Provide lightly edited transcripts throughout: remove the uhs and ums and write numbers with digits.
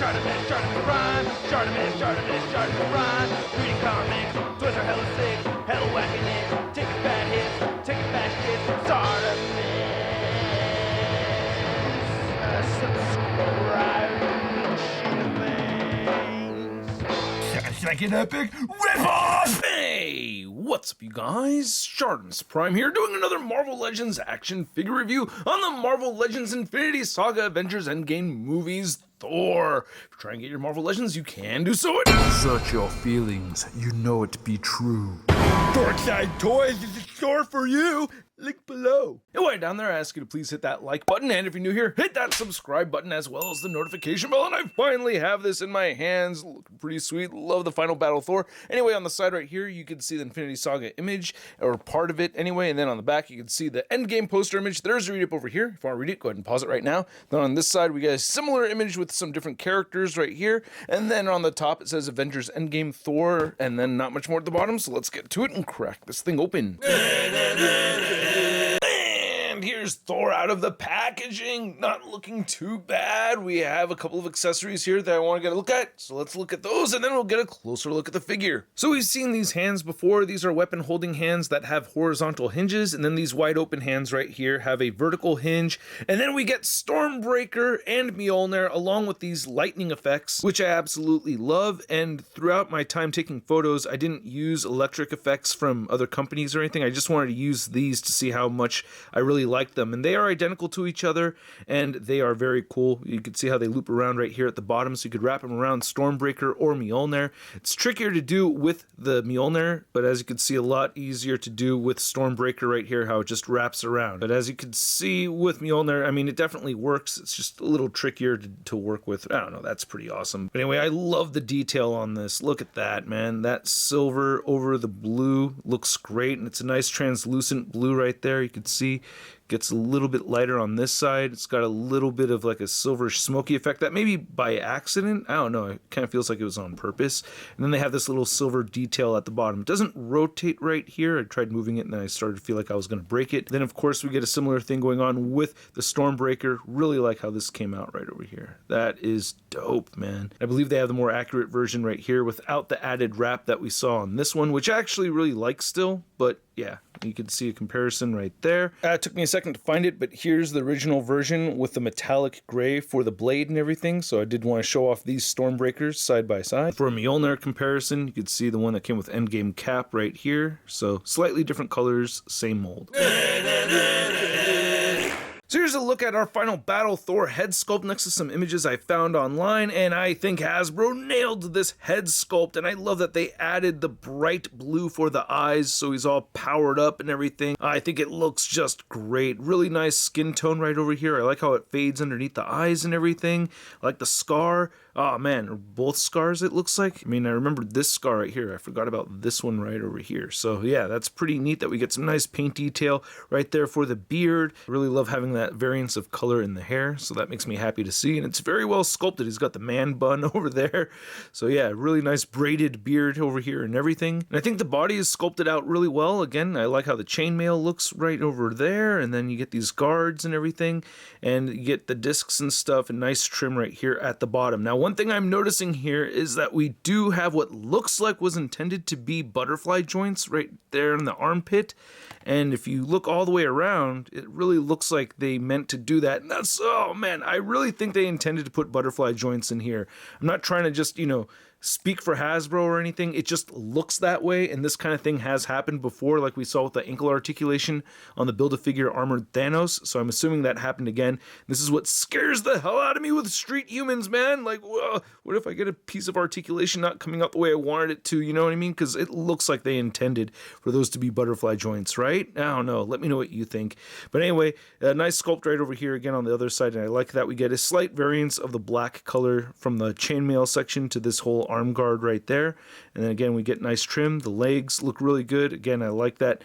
ShartimusPrime, ShartimusPrime. Reading comics, toys are hella sick, hella whacking it, taking bad hits, taking bad shit. Subscribe. Second epic ripoff! Hey, what's up you guys? ShartimusPrime here doing another Marvel Legends action figure review on the Marvel Legends Infinity Saga Avengers Endgame movies Thor. If you try and get your Marvel Legends, you can do so at Search your feelings, you know it be true. Darkside Toys is a store for you. Link below. And while you're down there, I ask you to please hit that like button, and if you're new here, hit that subscribe button as well as the notification bell. And I finally have this in my hands. Looking pretty sweet. Love the final battle Thor. Anyway, on the side right here, you can see the Infinity Saga image, or part of it anyway, and then on the back, you can see the Endgame poster image. There's a read-up over here. If you want to read it, go ahead and pause it right now. Then on this side, we got a similar image with some different characters right here, and then on the top, it says Avengers Endgame Thor, and then not much more at the bottom, so let's get to it and crack this thing open. And here's Thor out of the packaging. Not looking too bad. We have a couple of accessories here that I want to get a look at. So let's look at those and then we'll get a closer look at the figure. So we've seen these hands before. These are weapon holding hands that have horizontal hinges. And then these wide open hands right here have a vertical hinge. And then we get Stormbreaker and Mjolnir along with these lightning effects, which I absolutely love. And throughout my time taking photos, I didn't use electric effects from other companies or anything. I just wanted to use these to see how much I really like them, and they are identical to each other and they are very cool. You can see how they loop around right here at the bottom, so you could wrap them around Stormbreaker or Mjolnir. It's trickier to do with the Mjolnir, but as you can see, a lot easier to do with Stormbreaker right here, how it just wraps around. But as you can see with Mjolnir, I mean, it definitely works. It's just a little trickier to work with. I don't know, that's pretty awesome. But anyway, I love the detail on this. Look at that, man. That silver over the blue looks great, and it's a nice translucent blue right there. You can see gets a little bit lighter on this side. It's got a little bit of like a silver smoky effect that maybe by accident, I don't know, it kind of feels like it was on purpose. And then they have this little silver detail at the bottom. It doesn't rotate right here. I tried moving it and then I started to feel like I was going to break it. Then of course we get a similar thing going on with the Stormbreaker. Really like how this came out right over here. That is dope, man. I believe they have the more accurate version right here without the added wrap that we saw on this one, which I actually really like still, but yeah, you can see a comparison right there. It took me a second to find it, but here's the original version with the metallic gray for the blade and everything, so I did want to show off these Stormbreakers side by side. For a Mjolnir comparison, you can see the one that came with Endgame cap right here, so slightly different colors, same mold. So here's a look at our final battle Thor head sculpt next to some images I found online, and I think Hasbro nailed this head sculpt, and I love that they added the bright blue for the eyes so he's all powered up and everything. I think it looks just great. Really nice skin tone right over here. I like how it fades underneath the eyes and everything. I like the scar. Oh man, both scars it looks like. I mean, I remember this scar right here. I forgot about this one right over here. So yeah, that's pretty neat that we get some nice paint detail right there for the beard. Really love having that variance of color in the hair, so that makes me happy to see. And it's very well sculpted. He's got the man bun over there. So yeah, really nice braided beard over here and everything. And I think the body is sculpted out really well. Again, I like how the chainmail looks right over there, and then you get these guards and everything, and you get the discs and stuff, and nice trim right here at the bottom. Now, one thing I'm noticing here is that we do have what looks like was intended to be butterfly joints right there in the armpit. And if you look all the way around, it really looks like they meant to do that. And that's, oh man, I really think they intended to put butterfly joints in here. I'm not trying to just, speak for Hasbro or anything. It just looks that way, and this kind of thing has happened before, like we saw with the ankle articulation on the Build-A-Figure armored Thanos, so I'm assuming that happened again. This is what scares the hell out of me with street humans, man. Like, whoa, what if I get a piece of articulation not coming out the way I wanted it to, you know what I mean? Because it looks like they intended for those to be butterfly joints, right? I don't know. Let me know what you think. But anyway, a nice sculpt right over here again on the other side, and I like that we get a slight variance of the black color from the chainmail section to this whole arm guard right there. And then again, we get nice trim. The legs look really good. Again, I like that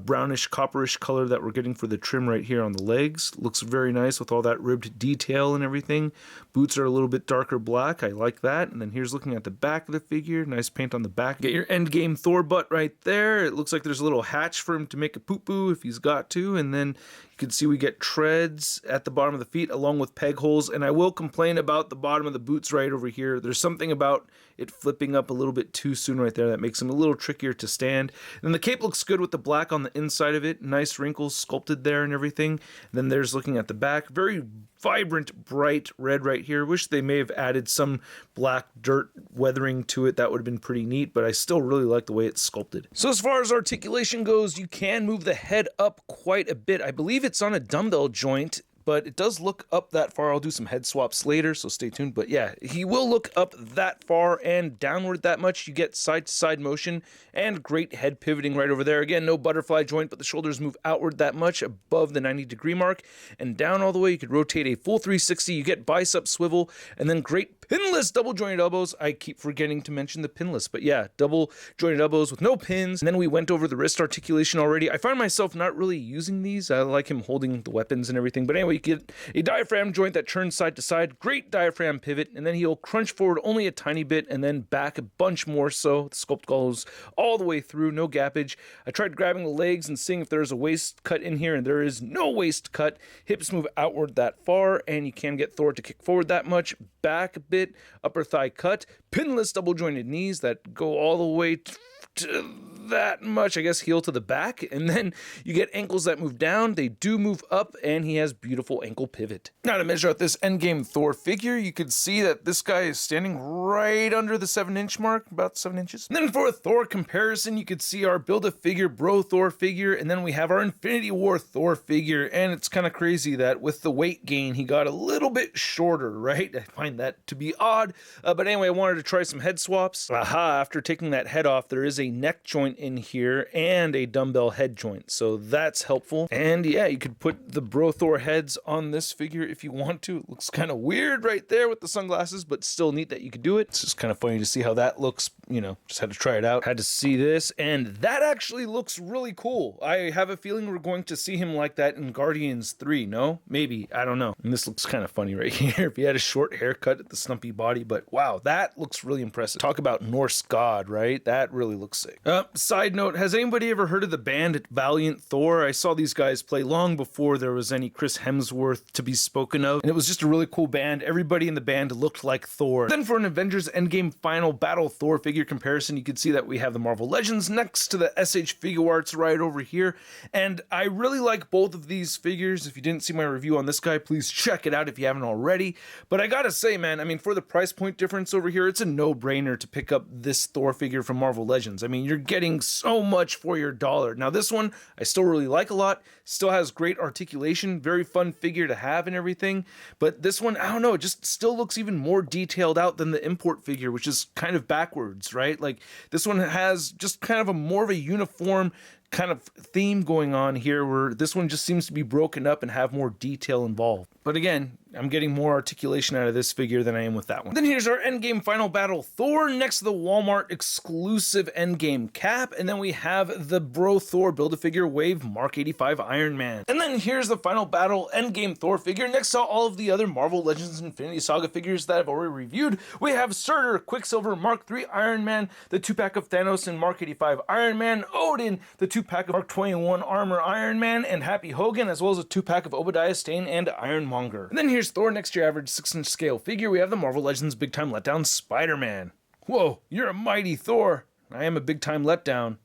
brownish copperish color that we're getting for the trim right here on the legs. Looks very nice with all that ribbed detail and everything. Boots are a little bit darker black. I like that. And then here's looking at the back of the figure. Nice paint on the back. Get your Endgame Thor butt right there. It looks like there's a little hatch for him to make a poo-poo if he's got to. And then can see we get treads at the bottom of the feet along with peg holes, and I will complain about the bottom of the boots right over here. There's something about it flipping up a little bit too soon right there that makes them a little trickier to stand. And the cape looks good with the black on the inside of it. Nice wrinkles sculpted there and everything. And then there's looking at the back. Very vibrant, bright red right here. Wish they may have added some black dirt weathering to it. That would have been pretty neat, but I still really like the way it's sculpted. So as far as articulation goes, you can move the head up quite a bit. I believe it's on a dumbbell joint, but it does look up that far. I'll do some head swaps later, so stay tuned. But yeah, he will look up that far and downward that much. You get side-to-side motion and great head pivoting right over there. Again, no butterfly joint, but the shoulders move outward that much above the 90-degree mark and down all the way. You could rotate a full 360. You get bicep swivel and then great pinless double jointed elbows. I keep forgetting to mention the pinless, but yeah, double jointed elbows with no pins. And then we went over the wrist articulation already. I find myself not really using these. I like him holding the weapons and everything. But anyway, you get a diaphragm joint that turns side to side, great diaphragm pivot, and then he'll crunch forward only a tiny bit and then back a bunch more so. The sculpt goes all the way through, no gappage. I tried grabbing the legs and seeing if there's a waist cut in here, and there is no waist cut. Hips move outward that far, and you can get Thor to kick forward that much. Back a bit, upper thigh cut, pinless double jointed knees that go all the way to that much, I guess, heel to the back, and then you get ankles that move down. They do move up, and he has beautiful ankle pivot. Now to measure out this Endgame Thor figure, you could see that this guy is standing right under the 7-inch mark, about 7 inches. And then for a Thor comparison, you could see our Build-A-Figure Bro Thor figure, and then we have our Infinity War Thor figure, and it's kind of crazy that with the weight gain, he got a little bit shorter, right? I find that to be odd, but anyway, I wanted to try some head swaps. Aha, after taking that head off, there is a neck joint in here and a dumbbell head joint, so that's helpful. And yeah, you could put the Bro Thor heads on this figure if you want to. It looks kind of weird right there with the sunglasses, but still neat that you could do it. It's just kind of funny to see how that looks, you know, just had to try it out. Had to see this, and that actually looks really cool. I have a feeling we're going to see him like that in Guardians 3, no? Maybe, I don't know. And this looks kind of funny right here if he had a short haircut at the stumpy body, but wow, that looks really impressive. Talk about Norse god, right? That really looks sick. Side note, has anybody ever heard of the band Valiant Thor? I saw these guys play long before there was any Chris Hemsworth to be spoken of, and it was just a really cool band. Everybody in the band looked like Thor. Then for an Avengers Endgame Final Battle Thor figure comparison, you can see that we have the Marvel Legends next to the SH Figuarts right over here, and I really like both of these figures. If you didn't see my review on this guy, please check it out if you haven't already. But I gotta say, man, I mean, for the price point difference over here, it's a no-brainer to pick up this Thor figure from Marvel Legends. I mean, you're getting so much for your dollar. Now this one I still really like a lot, still has great articulation, very fun figure to have and everything, but this one, I don't know, it just still looks even more detailed out than the import figure, which is kind of backwards, right? Like this one has just kind of a more of a uniform kind of theme going on here, where this one just seems to be broken up and have more detail involved. But again, I'm getting more articulation out of this figure than I am with that one. Then here's our Endgame Final Battle Thor next to the Walmart exclusive Endgame cap, and then we have the Bro Thor Build-A-Figure Wave Mark 85 Iron Man. And then here's the Final Battle Endgame Thor figure next to all of the other Marvel Legends Infinity Saga figures that I've already reviewed. We have Surtur, Quicksilver, Mark 3 Iron Man, the 2-pack of Thanos and Mark 85 Iron Man, Odin, the 2-pack of Mark 21 Armor Iron Man, and Happy Hogan, as well as a 2-pack of Obadiah Stane and Ironmonger. And then here's Thor next to your average 6-inch scale figure. We have the Marvel Legends Big Time Letdown Spider-Man. Whoa, you're a mighty Thor. I am a big time letdown,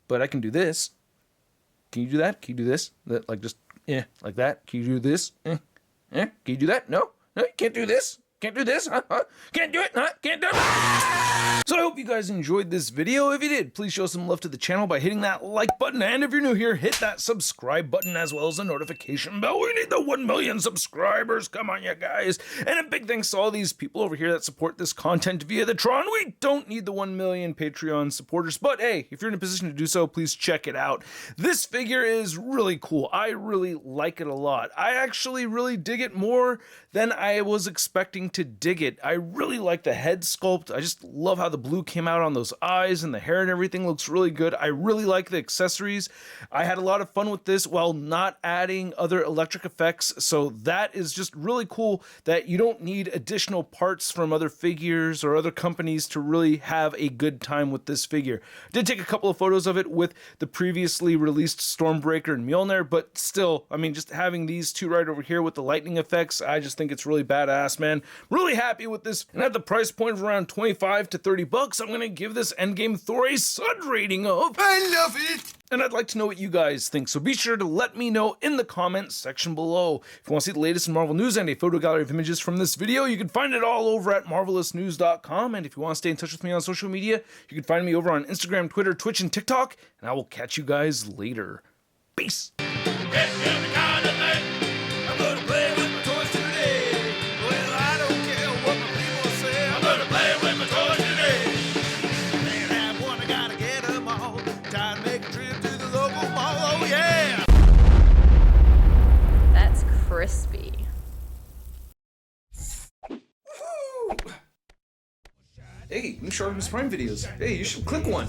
but I can do this. Can you do that? Can you do this? That, like just, like that? Can you do this? Can you do that? No? No, you can't do this? Can't do this? Huh? Can't do it? Huh? Can't do it? So I hope you guys enjoyed this video. If you did, please show some love to the channel by hitting that like button. And if you're new here, hit that subscribe button as well as the notification bell. We need the 1 million subscribers. Come on, you guys. And a big thanks to all these people over here that support this content via the Tron. We don't need the 1 million Patreon supporters, but hey, if you're in a position to do so, please check it out. This figure is really cool. I really like it a lot. I actually really dig it more than I was expecting starting to dig it. I really like the head sculpt. I just love how the blue came out on those eyes, and the hair and everything looks really good. I really like the accessories. I had a lot of fun with this while not adding other electric effects, so that is just really cool that you don't need additional parts from other figures or other companies to really have a good time with this figure. I did take a couple of photos of it with the previously released Stormbreaker and Mjolnir, but still, I mean, just having these two right over here with the lightning effects, I just think it's really badass, man. Really happy with this, and at the price point of around 25 to 30 bucks, I'm gonna give this Endgame Thor a Sud rating of I love it! And I'd like to know what you guys think, so be sure to let me know in the comments section below. If you want to see the latest in Marvel news and a photo gallery of images from this video, you can find it all over at marvelousnews.com. And if you want to stay in touch with me on social media, you can find me over on Instagram, Twitter, Twitch, and TikTok. And I will catch you guys later. Peace. Crispy. Hey, new ShartimusPrime videos. Hey, you should click one.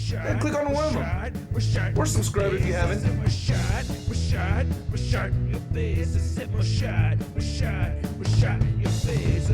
Yeah, click on one of them. Or subscribe if you haven't. Your face,